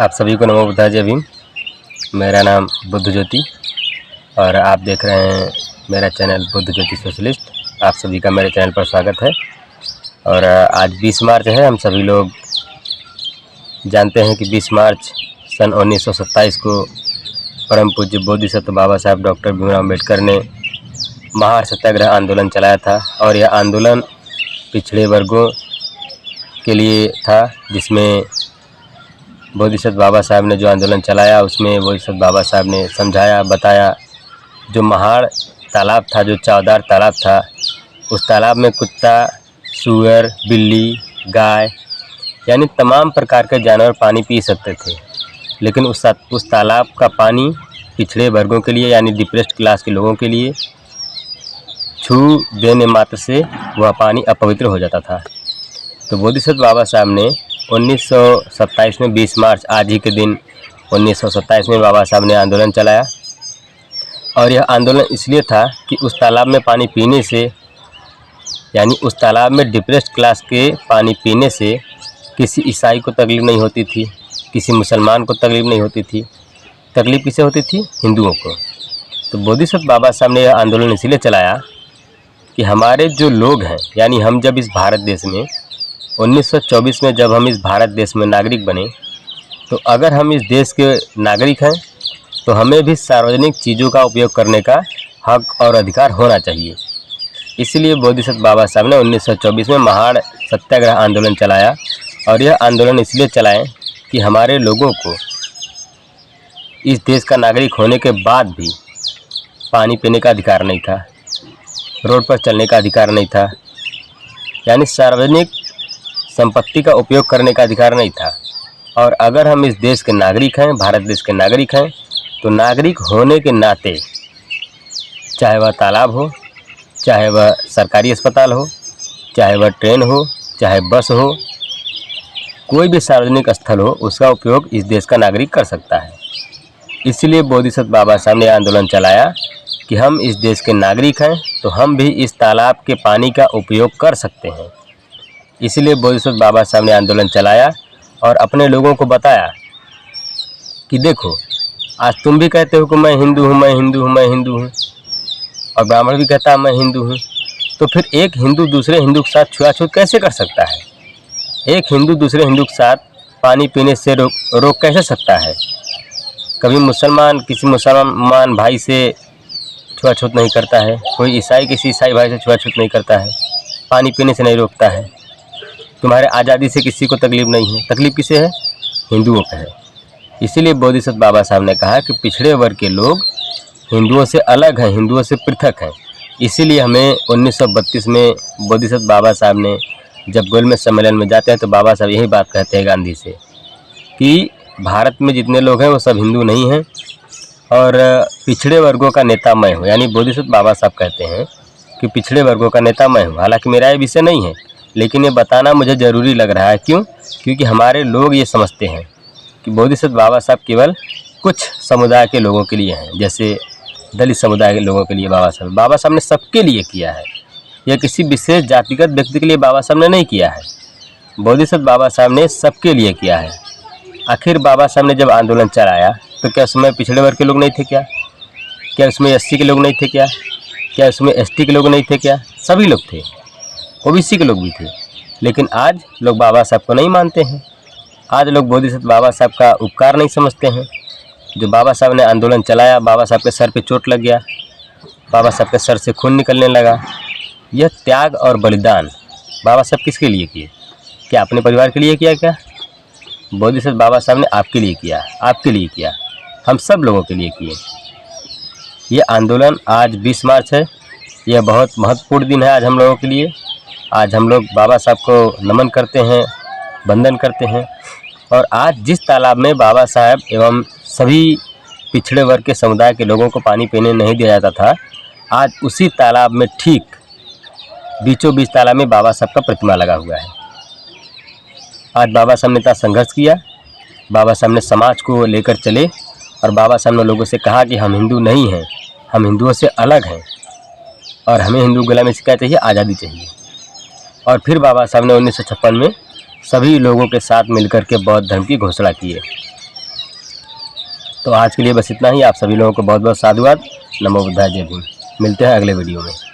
आप सभी को नमो बुद्धाय जय भीम। मेरा नाम बुद्ध ज्योति और आप देख रहे हैं मेरा चैनल बुद्ध ज्योति सोशलिस्ट। आप सभी का मेरे चैनल पर स्वागत है। और आज 20 मार्च है। हम सभी लोग जानते हैं कि 20 मार्च सन 1927 को परम पूज्य बोधिसत्व बाबा साहब डॉक्टर भीमराव अम्बेडकर ने महार सत्याग्रह आंदोलन चलाया था। और यह आंदोलन पिछड़े वर्गों के लिए था, जिसमें बोधिसत्व बाबा साहब ने जो आंदोलन चलाया उसमें बोधिसत्व बाबा साहब ने समझाया, बताया। जो महाड़ तालाब था, जो चावदार तालाब था, उस तालाब में कुत्ता, सूअर, बिल्ली, गाय यानी तमाम प्रकार के जानवर पानी पी सकते थे। लेकिन उस तालाब का पानी पिछड़े वर्गों के लिए यानी डिप्रेस्ड क्लास के लोगों के लिए छू देने मात्र से वह पानी अपवित्र हो जाता था। तो बोधिसत्व बाबा साहब ने 1927 में 20 मार्च आज ही के दिन 1927 में बाबा साहब ने आंदोलन चलाया। और यह आंदोलन इसलिए था कि उस तालाब में पानी पीने से यानी उस तालाब में डिप्रेस्ड क्लास के पानी पीने से किसी ईसाई को तकलीफ़ नहीं होती थी, किसी मुसलमान को तकलीफ़ नहीं होती थी। तकलीफ़ किसे होती थी? हिंदुओं को। तो बोधिसत्व बाबा साहब ने यह आंदोलन इसलिए चलाया कि हमारे जो लोग हैं यानी हम जब इस भारत देश में 1924 में जब हम इस भारत देश में नागरिक बने, तो अगर हम इस देश के नागरिक हैं तो हमें भी सार्वजनिक चीज़ों का उपयोग करने का हक और अधिकार होना चाहिए। इसलिए बोधिसत्व बाबा साहब ने 1924 में महाड़ सत्याग्रह आंदोलन चलाया। और यह आंदोलन इसलिए चलाएं कि हमारे लोगों को इस देश का नागरिक होने के बाद भी पानी पीने का अधिकार नहीं था, रोड पर चलने का अधिकार नहीं था, यानी सार्वजनिक संपत्ति का उपयोग करने का अधिकार नहीं था। और अगर हम इस देश के नागरिक हैं, भारत देश के नागरिक हैं, तो नागरिक होने के नाते चाहे वह तालाब हो, चाहे वह सरकारी अस्पताल हो, चाहे वह ट्रेन हो, चाहे बस हो, कोई भी सार्वजनिक स्थल हो, उसका उपयोग इस देश का नागरिक कर सकता है। इसलिए बोधिसत्व बाबा साहब ने आंदोलन चलाया कि हम इस देश के नागरिक हैं तो हम भी इस तालाब के पानी का उपयोग कर सकते हैं। इसलिए बोधिसत्व बाबा साहब ने आंदोलन चलाया और अपने लोगों को बताया कि देखो, आज तुम भी कहते हो कि मैं हिंदू हूँ, मैं हिंदू हूँ, मैं हिंदू हूँ, और ब्राह्मण भी कहता है मैं हिंदू हूँ। तो फिर एक हिंदू दूसरे हिंदू के साथ छुआछूत कैसे कर सकता है? एक हिंदू दूसरे हिंदू के साथ पानी पीने से रोक कैसे सकता है? कभी मुसलमान किसी मुसलमान भाई से छुआछूत नहीं करता है, कोई ईसाई किसी ईसाई भाई से छुआछूत नहीं करता है, पानी पीने से नहीं रोकता है। तुम्हारे आज़ादी से किसी को तकलीफ़ नहीं है, तकलीफ़ किसे है? हिंदुओं को है। इसीलिए बोधिसत्व बाबा साहब ने कहा कि पिछड़े वर्ग के लोग हिंदुओं से अलग हैं, हिंदुओं से पृथक हैं। इसीलिए हमें 1932 में बोधिसत्व बाबा साहब ने जब गोलमेज सम्मेलन में जाते हैं तो बाबा साहब यही बात कहते हैं गांधी से कि भारत में जितने लोग हैं वो सब हिंदू नहीं हैं और पिछड़े वर्गों का नेता मैं हूँ। यानी बोधिसत्व बाबा साहब कहते हैं कि पिछड़े वर्गों का नेता मैं हूँ। हालांकि मेरा ये विषय नहीं है, लेकिन ये बताना मुझे ज़रूरी लग रहा है। क्यों? क्योंकि हमारे लोग ये समझते हैं कि बोधिसत्व बाबा साहब केवल कुछ समुदाय के लोगों के लिए हैं, जैसे दलित समुदाय के लोगों के लिए बाबा साहब ने सबके लिए किया है। यह किसी विशेष जातिगत व्यक्ति के लिए बाबा साहब ने नहीं किया है, बोधिसत्व बाबा साहब ने सबके लिए किया है। आखिर बाबा साहब ने जब आंदोलन चलाया तो क्या उसमें पिछड़े वर्ग के लोग नहीं थे क्या? क्या उसमें एससी के लोग नहीं थे क्या? क्या उसमें एसटी के लोग नहीं थे क्या? सभी लोग थे, ओबीसी के लोग भी थे। लेकिन आज लोग बाबा साहब को नहीं मानते हैं। आज लोग बोधिसत्व बाबा साहब का उपकार नहीं समझते हैं। जो बाबा साहब ने आंदोलन चलाया, बाबा साहब के सर पे चोट लग गया, बाबा साहब के सर से खून निकलने लगा। यह त्याग और बलिदान बाबा साहब किसके लिए किए? क्या अपने परिवार के लिए किया? क्या बोधिसत्व बाबा साहब ने आपके लिए किया, आपके लिए किया, हम सब लोगों के लिए किए। ये आंदोलन आज 20 मार्च है। यह बहुत महत्वपूर्ण दिन है आज हम लोगों के लिए। आज हम लोग बाबा साहब को नमन करते हैं, वंदन करते हैं। और आज जिस तालाब में बाबा साहब एवं सभी पिछड़े वर्ग के समुदाय के लोगों को पानी पीने नहीं दिया जाता था, आज उसी तालाब में ठीक बीचों बीच तालाब में बाबा साहब का प्रतिमा लगा हुआ है। आज बाबा साहब ने इतना संघर्ष किया, बाबा साहब ने समाज को लेकर चले और बाबा साहब ने लोगों से कहा कि हम हिंदू नहीं हैं, हम हिंदुओं से अलग हैं और हमें हिंदू गुलामी से क्या चाहिए? आज़ादी चाहिए। और फिर बाबा साहब ने 1956 में सभी लोगों के साथ मिलकर के बौद्ध धर्म की घोषणा की है। तो आज के लिए बस इतना ही। आप सभी लोगों को बहुत बहुत साधुवाद। नमो बुद्धाय, जय भीम। मिलते हैं अगले वीडियो में।